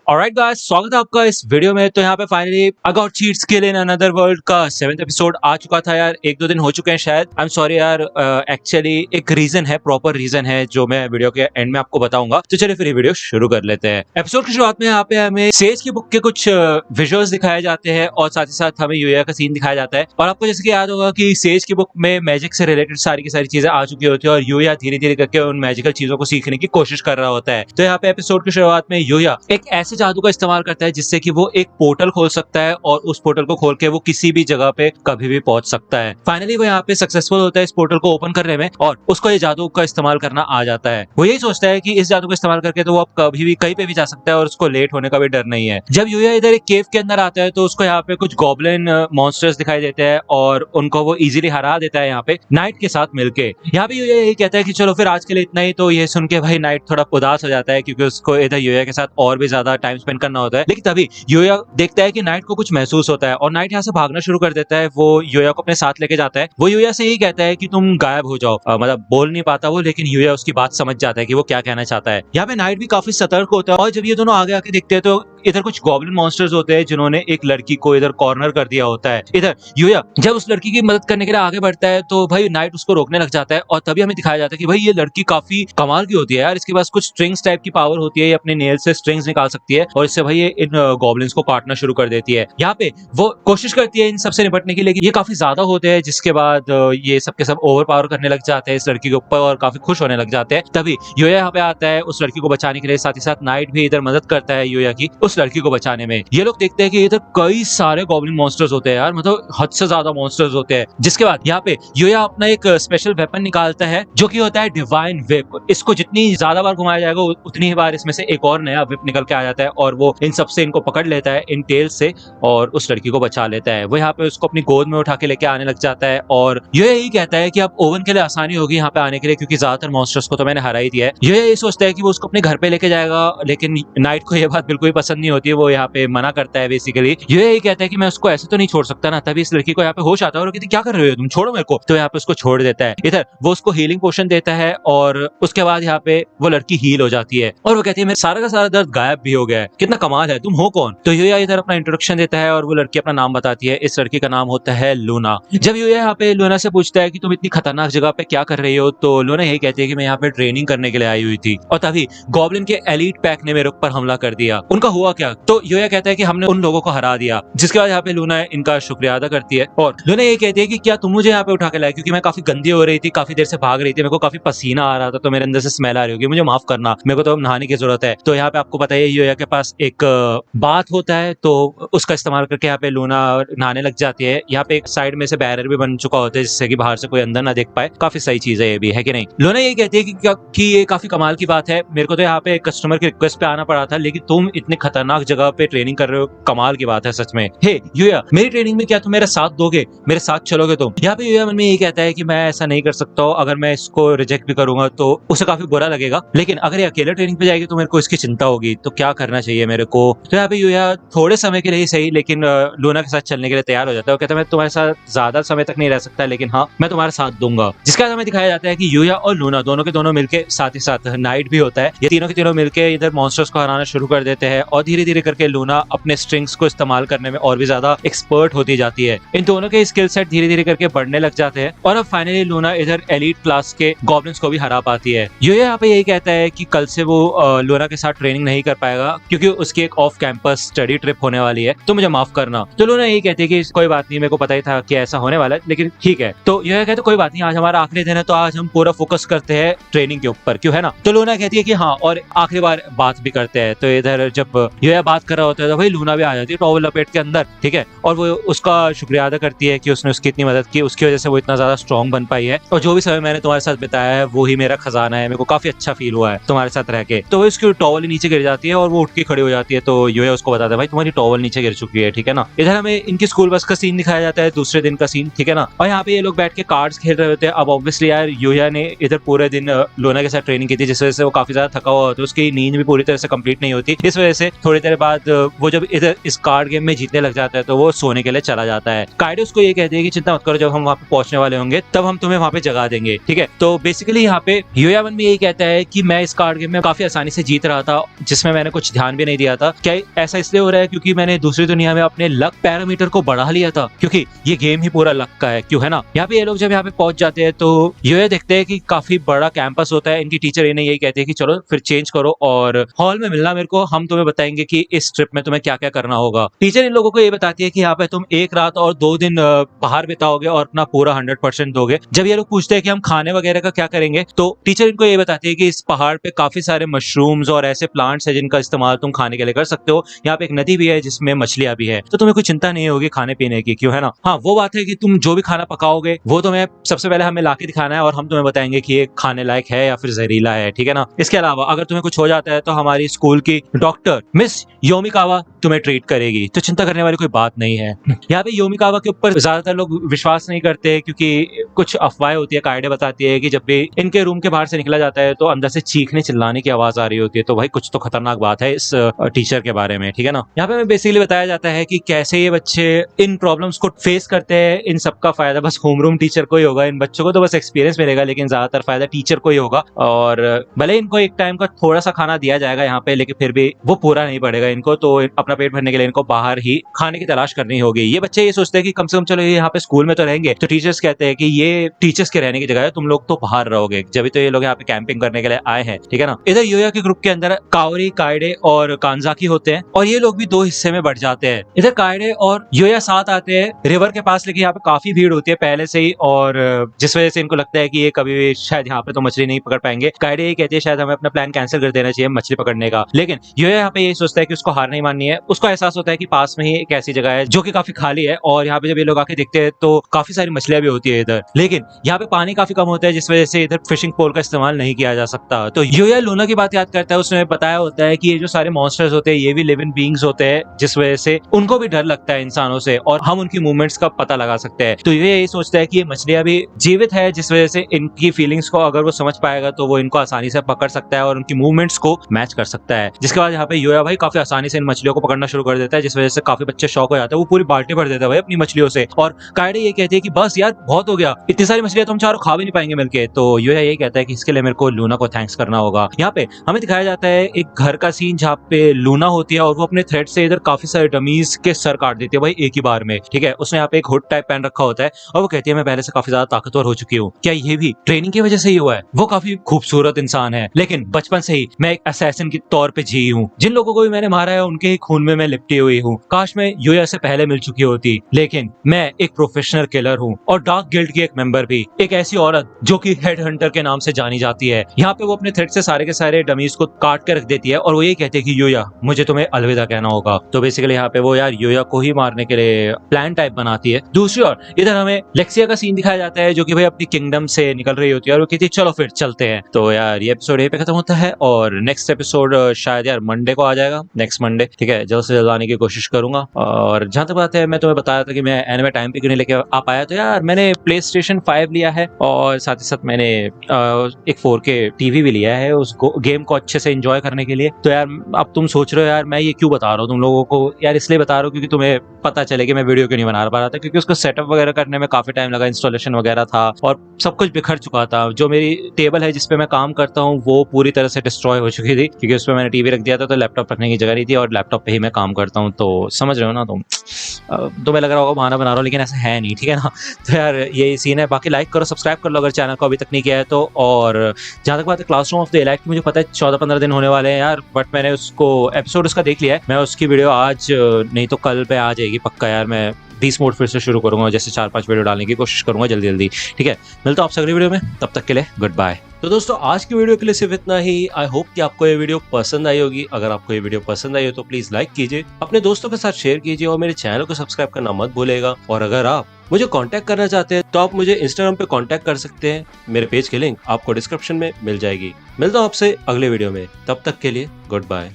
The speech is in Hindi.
ऑलराइट गाइस, स्वागत है आपका इस वीडियो में। तो यहाँ पे finally I got cheats kill in another world का 7th एपिसोड आ चुका था यार। 1-2 दिन हो चुके हैं शायद। आई एम सॉरी यार, एक्चुअली एक रीजन है, प्रॉपर रीजन है जो मैं वीडियो के एंड में आपको बताऊंगा। तो चलिए फिर ये वीडियो शुरू कर लेते हैं। एपिसोड की शुरुआत में यहाँ पे हमें सेज की बुक के कुछ विजुअल्स दिखाए जाते हैं और साथ ही साथ हमें यूया का सीन दिखाया जाता है। और आपको जैसे कि याद होगा कि सेज की बुक में मैजिक से रिलेटेड सारी की सारी चीजें आ चुकी होती है और यूया धीरे धीरे करके उन मैजिकल चीजों को सीखने की कोशिश कर रहा होता है। तो यहाँ पे एपिसोड की शुरुआत में यूया एक ऐसे जादू का इस्तेमाल करता है जिससे कि वो एक पोर्टल खोल सकता है और उस पोर्टल को खोल के वो किसी भी जगह पे कभी भी पहुंच सकता है। फाइनली वो यहाँ पे सक्सेसफुल होता है इस पोर्टल को ओपन करने में और उसको ये जादू का इस्तेमाल करना आ जाता है। वो यही सोचता है कि इस जादू को इस्तेमाल करके तो वो अब कभी भी कहीं पे भी जा सकता है और उसको लेट होने का भी डर नहीं है। जब यूया इधर एक केव के अंदर आता है तो उसको यहाँ पे कुछ गॉब्लिन मॉन्स्टर्स दिखाई देते हैं और उनको वो इजीली हरा देता है यहाँ पे नाइट के साथ मिलके। यहाँ पे यूया यही कहता है कि चलो फिर आज के लिए इतना ही। तो ये सुन के भाई नाइट थोड़ा उदास हो जाता है क्योंकि उसको इधर यूया के साथ और भी ज्यादा टाइम स्पेंड करना होता है। लेकिन तभी यूया देखता है कि नाइट को कुछ महसूस होता है और नाइट यहाँ से भागना शुरू कर देता है। वो यूया को अपने साथ लेके जाता है। वो यूया से यही कहता है कि तुम गायब हो जाओ। मतलब बोल नहीं पाता वो, लेकिन यूया उसकी बात समझ जाता है कि वो क्या कहना चाहता है। यहाँ पे नाइट भी काफी सतर्क होता है और जब ये दोनों आगे आके दिखते हैं तो इधर कुछ गॉब्लिन मॉन्स्टर्स होते हैं जिन्होंने एक लड़की को इधर कॉर्नर कर दिया होता है। इधर यूया जब उस लड़की की मदद करने के लिए आगे बढ़ता है तो भाई नाइट उसको रोकने लग जाता है और तभी हमें दिखाया जाता है कि भाई ये लड़की काफी कमाल की होती है यार। इसके पास कुछ स्ट्रिंग्स टाइप की पावर होती है, ये अपने नेल से स्ट्रिंग्स निकाल सकती है और इससे भाई ये इन गॉब्लिन्स को काटना शुरू कर देती है। यहाँ पे वो कोशिश करती है इन सबसे निपटने की, लेकिन ये काफी ज्यादा होते हैं जिसके बाद ये सबके सब ओवर पावर करने लग जाते हैं इस लड़की के ऊपर और काफी खुश होने लग जाते हैं। तभी यूया यहाँ पे आता है उस लड़की को बचाने के लिए। साथ ही साथ नाइट भी इधर मदद करता है यूया की उस लड़की को बचाने में। ये लोग देखते हैं कि इधर कई सारे गॉब्लिन मॉन्स्टर्स होते हैं यार, मतलब हद से ज्यादा मॉन्स्टर्स होते हैं। जिसके बाद यहाँ पे यूया अपना एक स्पेशल वेपन निकालता है जो कि होता है डिवाइन विप। इसको जितनी ज्यादा बार घुमाया जाएगा उतनी ही बार इसमें से एक और नया विप निकल के आ जाता है और वो इन सबसे इनको पकड़ लेता है इन टेल से और उस लड़की को बचा लेता है। वो यहाँ पे उसको अपनी गोद में उठा के लेके आने लग जाता है और ये यही कहता है कि अब ओवन के लिए आसानी होगी यहाँ पे आने के लिए क्योंकि ज्यादातर मॉन्स्टर्स को तो मैंने हरा ही दिया है। ये यही सोचता है कि वो उसको अपने घर पे लेके जाएगा, लेकिन नाइट को ये बात बिल्कुल भी पसंद नहीं होती है। वो यहाँ पे मना करता है बेसिकली। ये यही कहता है कि मैं उसको ऐसे तो नहीं छोड़ सकता ना। तभी इस लड़की को यहाँ पे होश आता है और कहती क्या कर रहे हो तुम, छोड़ो मेरे को। तो यहाँ पे उसको छोड़ देता है। इधर वो उसको हीलिंग पोशन देता है और उसके बाद यहाँ पे वो लड़की हील हो जाती है और वो कहती है मेरा सारा का सारा दर्द गायब भी हो गया है, कितना कमाल है, तुम हो कौन। तो यूया इधर अपना इंट्रोडक्शन देता है और वो लड़की अपना नाम बताती है। इस लड़की का नाम होता है लूना। जब यूया यहाँ पे लूना से पूछता है कि तुम इतनी खतरनाक जगह पे क्या कर रही हो, तो लूना यही कहती है कि मैं यहाँ पे ट्रेनिंग करने के लिए आई हुई थी और तभी गॉब्लिन के एलीट पैक ने मेरे ऊपर हमला कर दिया। उनका हुआ क्या? तो यूया कहता है कि हमने उन लोगों को हरा दिया। जिसके बाद यहाँ पे लूना इनका शुक्रिया अदा करती है और लूना ये कहती है कि क्या तुम मुझे यहाँ पे उठा के लाए, क्योंकि मैं काफी गंदी हो रही थी, काफी देर से भाग रही थी, मेरे को काफी पसीना आ रहा था तो मेरे अंदर से स्मेल आ रही होगी, मुझे माफ करना, मेरे को तो नहाने की जरूरत है। तो यहाँ पे आपको पता है यूया के पास एक बात होता है तो उसका इस्तेमाल करके यहाँ पे लूना नहाने लग जाती है। यहाँ पे एक साइड में से बैरियर भी बन चुका होता है जिससे कि बाहर से कोई अंदर ना देख पाए। काफी सही चीज है ये भी, है कि नहीं। लूना ये कहती है कि ये काफी कमाल की बात है, मेरे को तो यहाँ पे कस्टमर की रिक्वेस्ट पे आना पड़ा था, लेकिन तुम इतने खतरनाक जगह पे ट्रेनिंग कर रहे हो, कमाल की बात है सच में। हे यूया, मेरी ट्रेनिंग में क्या तुम मेरा साथ दोगे, मेरे साथ चलोगे तुम? यहाँ पे यूया मन में यही कहता है कि मैं ऐसा नहीं कर सकता हूँ, अगर मैं इसको रिजेक्ट भी करूंगा तो उसे काफी बुरा लगेगा, लेकिन अगर ये अकेले ट्रेनिंग पे जाएगी तो मेरे को इसकी चिंता होगी, तो क्या करना चाहिए मेरे को। तो यहाँ पे यूया थोड़े समय के लिए ही सही लेकिन लूना के साथ चलने के लिए तैयार हो जाता है। वो कहता है मैं तुम्हारे साथ ज्यादा समय तक नहीं रह सकता, लेकिन हाँ मैं तुम्हारा साथ दूंगा। जिसका हमें दिखाया जाता है कि यूया और लूना दोनों के दोनों मिलकर, साथ ही साथ नाइट भी होता है, ये तीनों के तीनों मिलकर इधर मॉन्स्टर्स को हराना शुरू कर देते हैं और धीरे धीरे करके लूना अपने स्ट्रिंग्स को इस्तेमाल करने में और भी ज्यादा एक्सपर्ट होती जाती है। इन दोनों के स्किल सेट धीरे धीरे करके बढ़ने लग जाते हैं और अब फाइनली लूना इधर एलीट क्लास के गॉब्लिन्स को भी हरा पाती है। ये यहाँ पे यही कहता है कि कल से वो लूना के साथ ट्रेनिंग नहीं कर पाएगा क्योंकि उसकी एक ऑफ कैंपस स्टडी ट्रिप होने वाली है, तो मुझे माफ करना। तो लूना यही कहती है कि कोई बात नहीं, मेरे को पता ही था कि ऐसा होने वाला है, लेकिन ठीक है। तो ये कहते कोई बात नहीं, आज हमारा आखिरी दिन है तो आज हम पूरा फोकस करते हैं ट्रेनिंग के ऊपर, क्यों, है ना। तो लूना कहती है कि हाँ, और आखिरी बार बात भी करते हैं। तो इधर जब ये बात कर रहा होता है तो भाई लूना भी आ जाती है टॉवल लपेट के अंदर, ठीक है, और वो उसका शुक्रिया अदा करती है कि उसने उसकी इतनी मदद की, उसकी वजह से वो इतना ज्यादा स्ट्रॉन्ग बन पाई है और जो भी समय मैंने तुम्हारे साथ बिताया है वो ही मेरा खजाना है, मेरे को काफी अच्छा फील हुआ है तुम्हारे साथ रह के। तो वो उसकी टॉवल नीचे गिर जाती है और वो उठ के खड़ी हो जाती है। तो यूया उसको बताता है भाई तुम्हारी टॉवल नीचे गिर चुकी है, ठीक है ना। इधर हमें इनकी स्कूल बस का सीन दिखाया जाता है, दूसरे दिन का सीन, ठीक है ना। और यहाँ पे ये लोग बैठ के कार्ड्स खेल रहे होते हैं। अब ऑब्वियसली यार यूया ने इधर पूरे दिन लूना के साथ ट्रेनिंग की थी जिस वजह से वो काफी ज्यादा थका हुआ होता है, उसकी नींद भी पूरी तरह से कंप्लीट नहीं होती, इस वजह से थोड़ी देर बाद वो जब इधर इस कार्ड गेम में जीतने लग जाता है तो वो सोने के लिए चला जाता है। काइडो उसको ये कहती है कि चिंता मत करो, जब हम वहाँ पे पहुंचने वाले होंगे तब हम तुम्हें वहाँ पे जगा देंगे, ठीक है। तो बेसिकली यहाँ पे योयावन भी यही कहता है कि मैं इस कार्ड गेम में काफी आसानी से जीत रहा था, जिसमें मैंने कुछ ध्यान भी नहीं दिया था। क्या ऐसा इसलिए हो रहा है क्योंकि मैंने दूसरी दुनिया में अपने लक पैरामीटर को बढ़ा लिया था, क्योंकि ये गेम ही पूरा लक का है, क्यों है ना। यहाँ पे ये लोग जब यहाँ पे पहुंच जाते हैं तो योया देखते हैं कि काफी बड़ा कैंपस होता है। इनकी टीचर इन्हें यही कहती है कि चलो फिर चेंज करो और हॉल में मिलना मेरे को, हम तुम्हें बताएंगे कि इस ट्रिप में तुम्हें क्या क्या करना होगा। टीचर इन लोगों को ये बताती है कि यहाँ पे तुम एक रात और 2 दिन बाहर बिताओगे और अपना पूरा 100% दोगे। जब ये लोग पूछते हैं कि हम खाने वगैरह का क्या करेंगे तो टीचर इनको ये बताती है कि इस पहाड़ पे काफी सारे मशरूम्स और ऐसे प्लांट्स है जिनका इस्तेमाल तुम खाने के लिए कर सकते हो। यहाँ पे एक नदी भी है जिसमें मछलियां भी है, तो तुम्हें कोई चिंता नहीं होगी खाने पीने की, क्यों है ना। हाँ, वो बात है कि तुम जो भी खाना पकाओगे वो तुम्हें सबसे पहले हमें लाके दिखाना है और हम तुम्हें बताएंगे कि ये खाने लायक है या फिर जहरीला है, ठीक है ना। इसके अलावा अगर तुम्हें कुछ हो जाता है तो हमारी स्कूल की डॉक्टर मिस योमिकावा तुम्हें ट्रीट करेगी, तो चिंता करने वाली कोई बात नहीं है। यहाँ पे योमिकावा के ऊपर ज्यादातर लोग विश्वास नहीं करते क्योंकि कुछ अफवाहें होती है। काइडे बताती है कि जब भी इनके रूम के बाहर से निकला जाता है तो अंदर से चीखने चिल्लाने की आवाज आ रही होती है, तो भाई कुछ तो खतरनाक बात है इस टीचर के बारे में, ठीक है ना। यहाँ पे हमें बेसिकली बताया जाता है कि कैसे ये बच्चे इन प्रॉब्लम्स को फेस करते हैं। इन सबका फायदा बस होमरूम टीचर को ही होगा, इन बच्चों को तो बस एक्सपीरियंस मिलेगा, लेकिन ज्यादातर फायदा टीचर को ही होगा। और भले इनको एक टाइम का थोड़ा सा खाना दिया जाएगा यहाँ पे, लेकिन फिर भी वो पूरा नहीं पड़ेगा इनको, तो अपना पेट भरने के लिए इनको बाहर ही खाने की तलाश करनी होगी। ये बच्चे ये सोचते हैं कि कम से कम चलो ये यहाँ पे स्कूल में तो रहेंगे, तो टीचर्स कहते हैं कि ये टीचर्स के रहने की जगह है, तुम लोग तो बाहर रहोगे, जब तो ये लोग यहाँ पे कैंपिंग करने के लिए आए हैं, ठीक है ना। इधर योया के ग्रुप के अंदर काओरी, काइडे और कांजाकी होते हैं और ये लोग भी 2 हिस्से में बढ़ जाते हैं। इधर काइडे और योया साथ आते हैं रिवर के पास, लेकिन यहाँ पे काफी भीड़ होती है पहले से ही, और जिस वजह से इनको लगता है कि ये कभी भी शायद यहाँ पे तो मछली नहीं पकड़ पाएंगे। काइडे ये कहती है शायद हमें अपना प्लान कैंसिल कर देना चाहिए मछली पकड़ने का, लेकिन योया यहाँ पे यही सोचता है कि उसको हार नहीं माननी है। उसको एहसास होता है कि पास में ही एक ऐसी जगह है जो कि काफी खाली है और यहाँ पे जब ये लोग आके देखते हैं तो काफी सारी मछलियां भी होती है इधर, लेकिन यहाँ पे पानी काफी कम होता है जिस वजह से इधर फिशिंग पोल का इस्तेमाल नहीं किया जा सकता। तो योया लूना की बात याद करता है, उसने बताया होता है कि ये जो सारे मॉन्स्टर्स होते हैं ये भी लिविंग बीइंग्स होते हैं, जिस वजह से उनको भी डर लगता है इंसानों से और हम उनकी मूवमेंट्स का पता लगा सकते हैं। तो ये यही सोचता है कि ये मछलियां भी जीवित है, जिस वजह से इनकी फीलिंग्स को अगर वो समझ पाएगा तो वो इनको आसानी से पकड़ सकता है और उनकी मूवमेंट्स को मैच कर सकता है। जिसके बाद यहाँ पे योया भाई काफी आसानी से इन मछलियों को पकड़ना शुरू कर देता है, जिस वजह से काफी बच्चे शौक हो जाते हैं। वो पूरी बाल्टी भर देता है भाई अपनी मछलियों से, और काइडे ये कहती है कि बस यार बहुत हो गया, इतनी सारी मछलियां तो हम चारों खा भी नहीं पाएंगे मिलके। तो योया ये कहता है कि इसके लिए मेरे को लूना को थैंक्स करना होगा। यहाँ पे हमें दिखाया जाता है एक घर का सीन जहाँ पे लूना होती है और वो अपने थ्रेड से इधर काफी सारे डमीज के सर काट देती है भाई एक ही बार में, ठीक है। उसने यहाँ पे एक हुड टाइप पहन रखा होता है और वो कहती है मैं पहले से काफी ज्यादा ताकतवर हो चुकी हूँ। क्या ये भी ट्रेनिंग की वजह से ही हुआ है? वो काफी खूबसूरत इंसान है, लेकिन बचपन से ही मैं एक असैसिन के तौर पे जी हूँ। जिन लोगों को भी मैंने मारा है उनके ही खून में मैं लिपटी हुई हूँ। काश मैं योया से पहले मिल चुकी होती, लेकिन मैं एक प्रोफेशनल किलर हूँ और डार्क गिल्ड की एक मेंबर भी, एक ऐसी औरत जो कि हेड हंटर के नाम से जानी जाती है। यहाँ पे वो अपने थ्रेड से सारे के सारे डमीज को काट के रख देती है और वो ये कहती है कि योया मुझे तुम्हें अलविदा कहना होगा। तो बेसिकली यहाँ पे वो यार योया को ही मारने के लिए प्लान टाइप बनाती है। दूसरी ओर इधर हमें लेक्सिया का सीन दिखाया जाता है जो कि भाई अपनी किंगडम से निकल रही होती है और वो कहती है चलो फिर चलते हैं। तो यार ये एपिसोड यहीं पे खत्म होता है और नेक्स्ट एपिसोड शायद यार मंडे को आ जाएगा, नेक्स्ट मंडे, ठीक है। जल्द से जल्द आने की कोशिश करूंगा। और जहां तक बात है, मैं तुम्हें बताया था कि मैं एनिमे टाइम पे क्यों नहीं लेके आ पाया, तो यार मैंने PlayStation 5 लिया है और साथ ही साथ मैंने एक 4K टीवी भी लिया है उस गेम को अच्छे से एंजॉय करने के लिए। तो यार अब तुम सोच रहे हो यार मैं ये क्यों बता रहा हूँ तुम लोगों को, यार इसलिए बता रहा हूँ क्योंकि तुम्हें पता चले कि मैं वीडियो क्यों नहीं बना पा रहा था, क्योंकि उसको सेटअप वगैरह करने में काफी टाइम लगा, इंस्टॉलेशन वगैरह था और सब कुछ बिखर चुका था। जो मेरी टेबल है जिसपे मैं काम करता हूँ वो पूरी तरह से डिस्ट्रॉय हो चुकी थी क्योंकि उसपे मैंने टीवी रख दिया था, तो लैपटॉप रखने की जगह नहीं थी और लैपटॉप पे ही मैं काम करता हूँ। तो समझ रहे हो ना तुम, तुम्हें लग रहा होगा बहाना बना रहा हूँ, लेकिन ऐसा है नहीं, ठीक है ना। तो यार यही सीन है। बाकी लाइक करो, सब्सक्राइब कर लो अगर चैनल को अभी तक नहीं किया है तो। और जहां तक बात है क्लासरूम ऑफ द एलाइट की, मुझे पता है 14-15 दिन होने वाले हैं यार, बट मैंने उसको एपिसोड उसका देख लिया है। मैं उसकी वीडियो आज नहीं तो कल पे आ जाएगी पक्का यार। मैं 20 मोड फिर से शुरू करूंगा, जैसे 4-5 वीडियो डालने की कोशिश करूंगा जल्दी जल्दी, ठीक है। मिलता हूं आपसे अगली वीडियो में, तब तक के लिए गुड बाय। तो दोस्तों आज की वीडियो के लिए सिर्फ इतना ही। आई होप कि आपको ये वीडियो पसंद आई होगी। अगर आपको ये वीडियो पसंद आई हो तो प्लीज लाइक कीजिए, अपने दोस्तों के साथ शेयर कीजिए और मेरे चैनल को सब्सक्राइब करना मत भूलिएगा। और अगर आप मुझे कांटेक्ट करना चाहते हैं तो आप मुझे इंस्टाग्राम पे कांटेक्ट कर सकते हैं। मेरे पेज की लिंक आपको डिस्क्रिप्शन में मिल जाएगी। मिलता हूं आपसे अगले वीडियो में, तब तक के लिए गुड बाय।